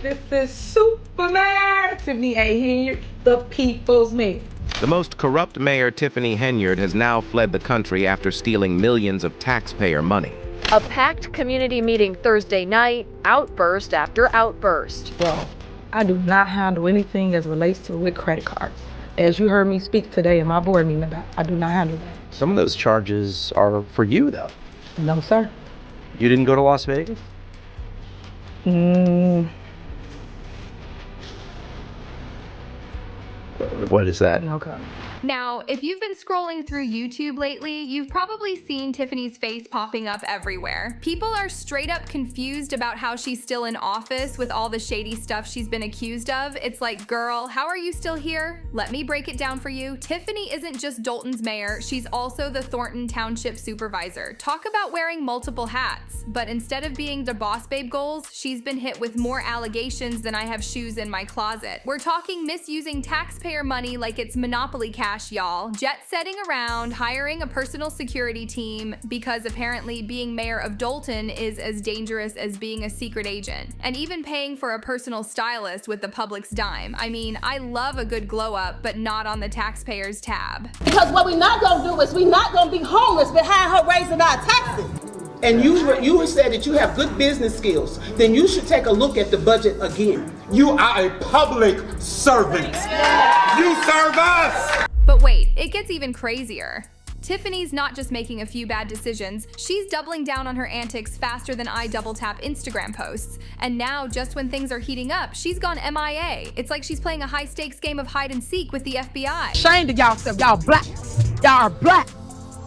This is Superman Tiffany Henyard, the people's mayor. The most corrupt mayor, Tiffany Henyard, has now fled the country after stealing millions of taxpayer money. A packed community meeting Thursday night, outburst after outburst. Well, I do not handle anything as relates to with credit cards. As you heard me speak today in my board meeting about, I do not handle that. Some of those charges are for you, though. No, sir. You didn't go to Las Vegas? What is that? Okay. Now, if you've been scrolling through YouTube lately, you've probably seen Tiffany's face popping up everywhere. People are straight up confused about how she's still in office with all the shady stuff she's been accused of. It's like, girl, how are you still here? Let me break it down for you. Tiffany isn't just Dolton's mayor, she's also the Thornton Township supervisor. Talk about wearing multiple hats. But instead of being the boss babe goals, she's been hit with more allegations than I have shoes in my closet. We're talking misusing taxpayer money like it's Monopoly cash, y'all. Jet setting around, hiring a personal security team because apparently being mayor of Dolton is as dangerous as being a secret agent. And even paying for a personal stylist with the public's dime. I mean, I love a good glow up, but not on the taxpayer's tab. Because what we're not gonna do is we're not gonna be homeless behind her raising our taxes. And you said that you have good business skills, then you should take a look at the budget again. You are a public servant. You serve us. But wait, it gets even crazier. Tiffany's not just making a few bad decisions, she's doubling down on her antics faster than I double tap Instagram posts. And now, just when things are heating up, she's gone MIA. It's like she's playing a high stakes game of hide and seek with the FBI. Shame to y'all self, y'all black. Y'all are black.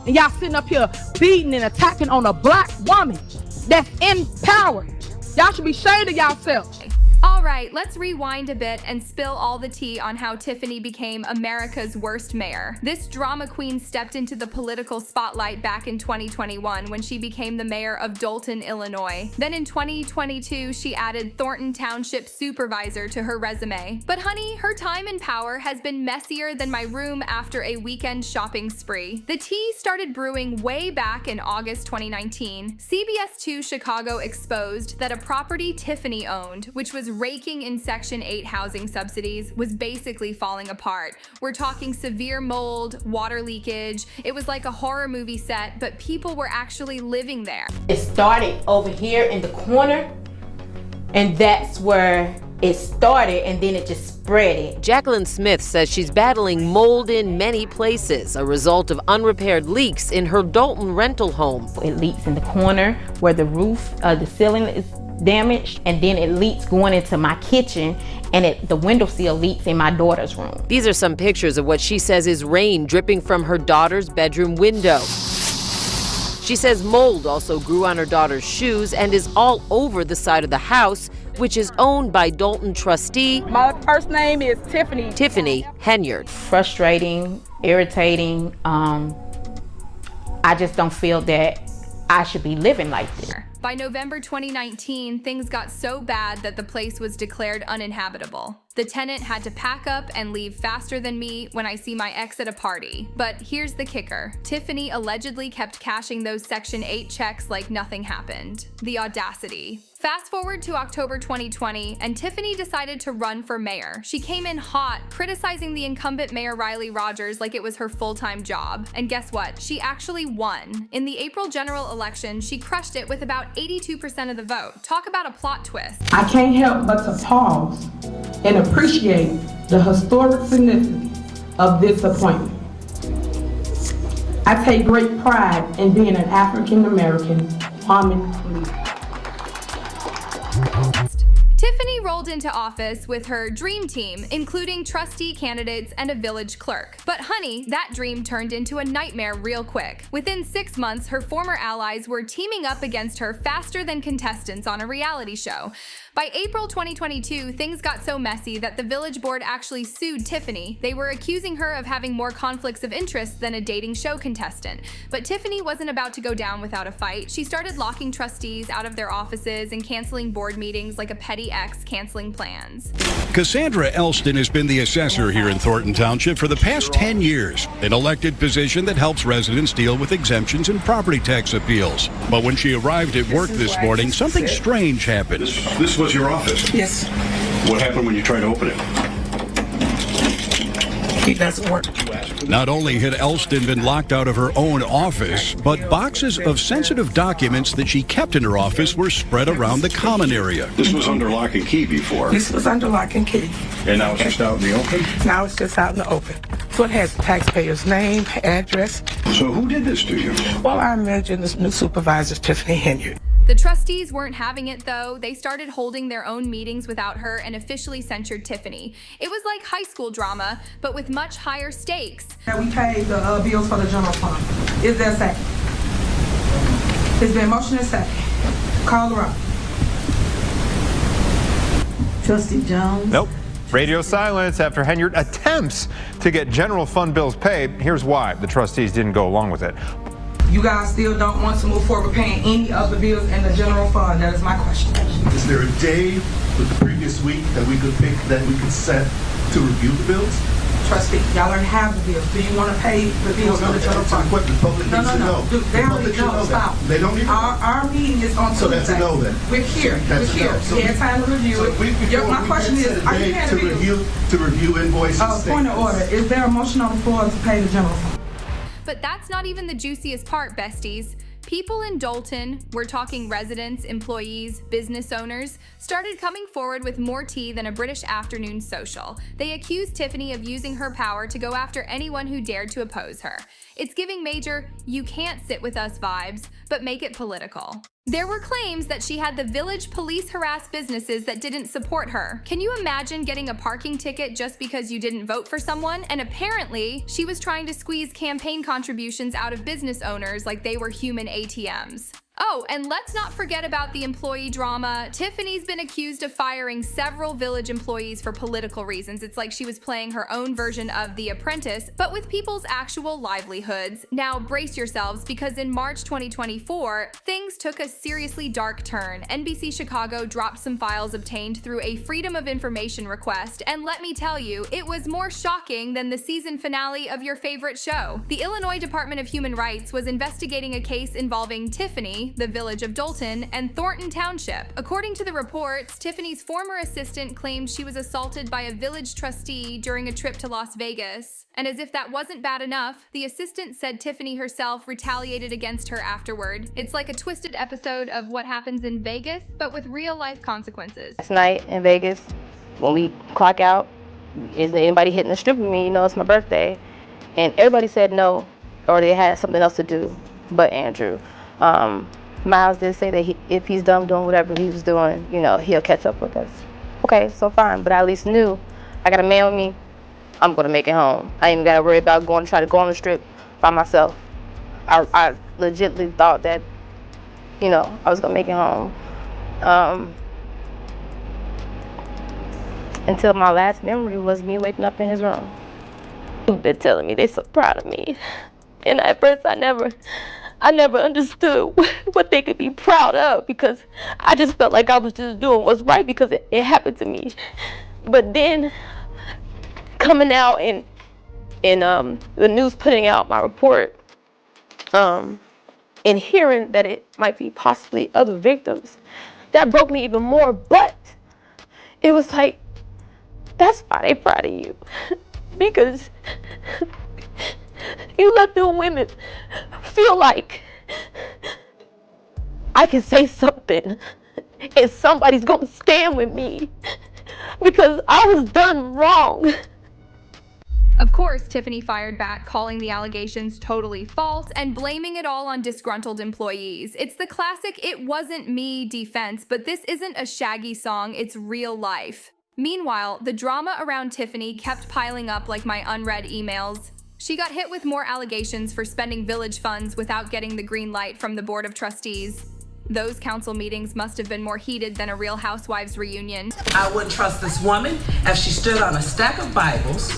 And y'all sitting up here beating and attacking on a black woman that's in power. Y'all should be ashamed of y'allself. All right, let's rewind a bit and spill all the tea on how Tiffany became America's worst mayor. This drama queen stepped into the political spotlight back in 2021 when she became the mayor of Dolton, Illinois. Then in 2022, she added Thornton Township supervisor to her resume. But honey, her time in power has been messier than my room after a weekend shopping spree. The tea started brewing way back in August 2019. CBS 2 Chicago exposed that a property Tiffany owned, which was raking in Section 8 housing subsidies, was basically falling apart. We're talking severe mold, water leakage. It was like a horror movie set, but people were actually living there. It started over here in the corner, and that's where it started, and then it just spread it. Jacqueline Smith says she's battling mold in many places, a result of unrepaired leaks in her Dolton rental home. It leaks in the corner where the roof, the ceiling is damaged, and then it leaks going into my kitchen, and the windowsill leaks in my daughter's room. These are some pictures of what she says is rain dripping from her daughter's bedroom window. She says mold also grew on her daughter's shoes and is all over the side of the house, which is owned by Dolton trustee. My first name is Tiffany Henyard. Frustrating, irritating. I just don't feel that I should be living like this. By November 2019, things got so bad that the place was declared uninhabitable. The tenant had to pack up and leave faster than me when I see my ex at a party. But here's the kicker. Tiffany allegedly kept cashing those Section 8 checks like nothing happened. The audacity. Fast forward to October 2020, and Tiffany decided to run for mayor. She came in hot, criticizing the incumbent Mayor Riley Rogers like it was her full-time job. And guess what? She actually won. In the April general election, she crushed it with about 82% of the vote. Talk about a plot twist. I can't help but to pause and appreciate the historic significance of this appointment. I take great pride in being an African American woman leader. Tiffany rolled into office with her dream team, including trustee candidates and a village clerk. But honey, that dream turned into a nightmare real quick. Within 6 months, her former allies were teaming up against her faster than contestants on a reality show. By April 2022, things got so messy that the village board actually sued Tiffany. They were accusing her of having more conflicts of interest than a dating show contestant. But Tiffany wasn't about to go down without a fight. She started locking trustees out of their offices and canceling board meetings like a petty ex canceling plans. Cassandra Elston has been the assessor here in Thornton Township for the past 10 years, an elected position that helps residents deal with exemptions and property tax appeals. But when she arrived at work this morning, something strange happened. This was was your office? Yes. What happened when you tried to open it? It doesn't work. Not only had Elston been locked out of her own office, but boxes of sensitive documents that she kept in her office were spread around the common area. This was under lock and key before. This was under lock and key. And now it's just out in the open? Now it's just out in the open. So it has the taxpayer's name, address. So who did this to you? Well, I imagine this new supervisor, Tiffany Henyard. The trustees weren't having it though. They started holding their own meetings without her and officially censured Tiffany. It was like high school drama, but with much higher stakes. We paid the bills for the general fund. Is there a second? Is there a motion and second? Call the roll. Trustee Jones? Nope. Radio silence after Henyard attempts to get general fund bills paid. Here's why the trustees didn't go along with it. You guys still don't want to move forward paying any of the bills in the general fund? That is my question. Is there a day with the previous week that we could pick, that we could set to review the bills? Trustee, y'all already have the bills. Do you want to pay the bills for the general fund? The public needs to know. They already know. Stop. They don't even know. Our meeting is on Tuesday. So that's a no then. We're here. We're here. We had time to review it. My question is, are you paying the bills? To review invoices. Point of order. Is there a motion on the floor to pay the general fund? But that's not even the juiciest part, besties. People in Dolton, we're talking residents, employees, business owners, started coming forward with more tea than a British afternoon social. They accused Tiffany of using her power to go after anyone who dared to oppose her. It's giving major, you can't sit with us vibes, but make it political. There were claims that she had the village police harass businesses that didn't support her. Can you imagine getting a parking ticket just because you didn't vote for someone? And apparently, she was trying to squeeze campaign contributions out of business owners like they were human ATMs. Oh, and let's not forget about the employee drama. Tiffany's been accused of firing several village employees for political reasons. It's like she was playing her own version of The Apprentice, but with people's actual livelihoods. Now brace yourselves, because in March 2024, things took a seriously dark turn. NBC Chicago dropped some files obtained through a Freedom of Information request, and let me tell you, it was more shocking than the season finale of your favorite show. The Illinois Department of Human Rights was investigating a case involving Tiffany, the village of Dolton, and Thornton Township. According to the reports, Tiffany's former assistant claimed she was assaulted by a village trustee during a trip to Las Vegas. And as if that wasn't bad enough, the assistant said Tiffany herself retaliated against her afterward. It's like a twisted episode of What Happens in Vegas, but with real-life consequences. Last night in Vegas, when we clock out, is anybody hitting the strip with me? You know, it's my birthday. And everybody said no, or they had something else to do but Andrew. Miles did say that if he's done doing whatever he was doing, you know, he'll catch up with us. Okay, so fine, but I at least knew I got a man with me, I'm gonna make it home. I ain't gotta worry about try to go on the strip by myself. I legitimately thought that, you know, I was gonna make it home. Until my last memory was me waking up in his room. They're telling me they're so proud of me. And at first I never understood what they could be proud of, because I just felt like I was just doing what's right because it happened to me. But then coming out and the news putting out my report, and hearing that it might be possibly other victims, that broke me even more. But it was like, that's why they proud of you, because you let them women feel like I can say something and somebody's gonna stand with me because I was done wrong. Of course, Tiffany fired back, calling the allegations totally false and blaming it all on disgruntled employees. It's the classic "it wasn't me" defense, but this isn't a Shaggy song, it's real life. Meanwhile, the drama around Tiffany kept piling up like my unread emails. She got hit with more allegations for spending village funds without getting the green light from the Board of Trustees. Those council meetings must have been more heated than a Real Housewives reunion. I wouldn't trust this woman if she stood on a stack of Bibles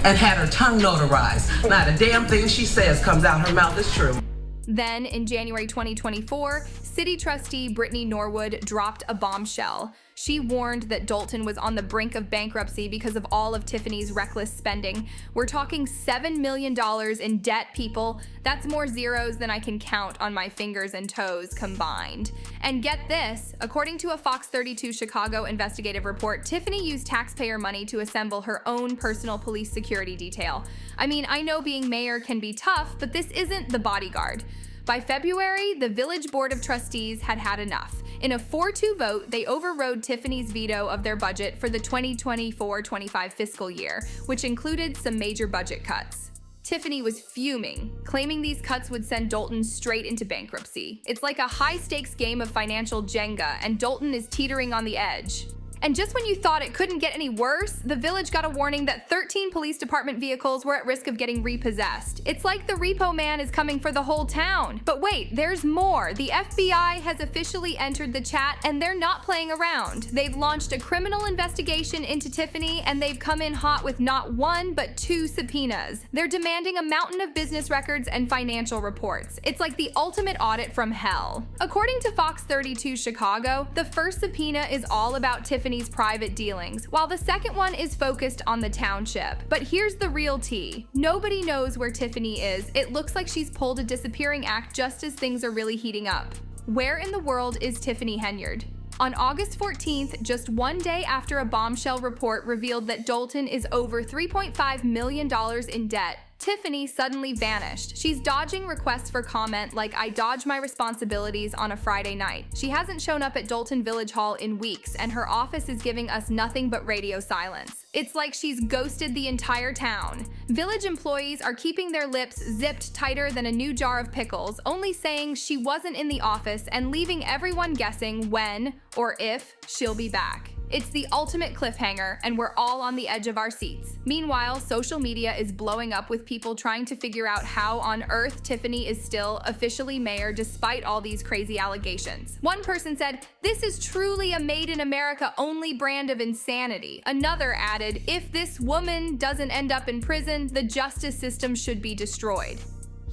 and had her tongue notarized. Not a damn thing she says comes out her mouth is true. Then, in January 2024, City Trustee Brittany Norwood dropped a bombshell. She warned that Dolton was on the brink of bankruptcy because of all of Tiffany's reckless spending. We're talking $7 million in debt, people. That's more zeros than I can count on my fingers and toes combined. And get this, according to a Fox 32 Chicago investigative report, Tiffany used taxpayer money to assemble her own personal police security detail. I mean, I know being mayor can be tough, but this isn't The Bodyguard. By February, the Village Board of Trustees had had enough. In a 4-2 vote, they overrode Tiffany's veto of their budget for the 2024-25 fiscal year, which included some major budget cuts. Tiffany was fuming, claiming these cuts would send Dolton straight into bankruptcy. It's like a high-stakes game of financial Jenga, and Dolton is teetering on the edge. And just when you thought it couldn't get any worse, the village got a warning that 13 police department vehicles were at risk of getting repossessed. It's like the repo man is coming for the whole town. But wait, there's more. The FBI has officially entered the chat, and they're not playing around. They've launched a criminal investigation into Tiffany, and they've come in hot with not 1, but 2 subpoenas. They're demanding a mountain of business records and financial reports. It's like the ultimate audit from hell. According to Fox 32 Chicago, the first subpoena is all about Tiffany's private dealings, while the second one is focused on the township. But here's the real tea. Nobody knows where Tiffany is. It looks like she's pulled a disappearing act just as things are really heating up. Where in the world is Tiffany Henyard? On August 14th, just one day after a bombshell report revealed that Dolton is over $3.5 million in debt, Tiffany suddenly vanished. She's dodging requests for comment like I dodge my responsibilities on a Friday night. She hasn't shown up at Dolton Village Hall in weeks, and her office is giving us nothing but radio silence. It's like she's ghosted the entire town. Village employees are keeping their lips zipped tighter than a new jar of pickles, only saying she wasn't in the office and leaving everyone guessing when or if she'll be back. It's the ultimate cliffhanger, and we're all on the edge of our seats. Meanwhile, social media is blowing up with people trying to figure out how on earth Tiffany is still officially mayor despite all these crazy allegations. One person said, "This is truly a made in America only brand of insanity." Another added, "If this woman doesn't end up in prison, the justice system should be destroyed."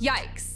Yikes.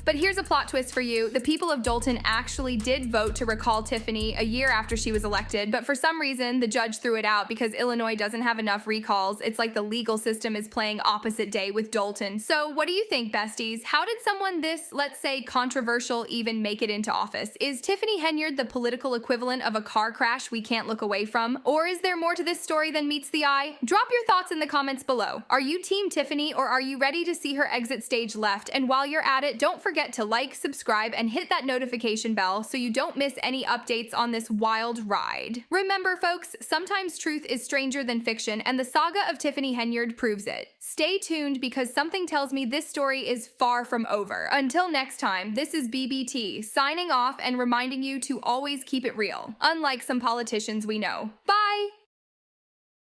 But here's a plot twist for you. The people of Dolton actually did vote to recall Tiffany a year after she was elected, but for some reason, the judge threw it out because Illinois doesn't have enough recalls. It's like the legal system is playing opposite day with Dolton. So what do you think, besties? How did someone this, let's say, controversial even make it into office? Is Tiffany Henyard the political equivalent of a car crash we can't look away from? Or is there more to this story than meets the eye? Drop your thoughts in the comments below. Are you Team Tiffany, or are you ready to see her exit stage left? And while you're at it, don't forget to like, subscribe, and hit that notification bell so you don't miss any updates on this wild ride. Remember, folks, sometimes truth is stranger than fiction, and the saga of Tiffany Henyard proves it. Stay tuned because something tells me this story is far from over. Until next time, this is BiBiTea, signing off and reminding you to always keep it real, unlike some politicians we know. Bye!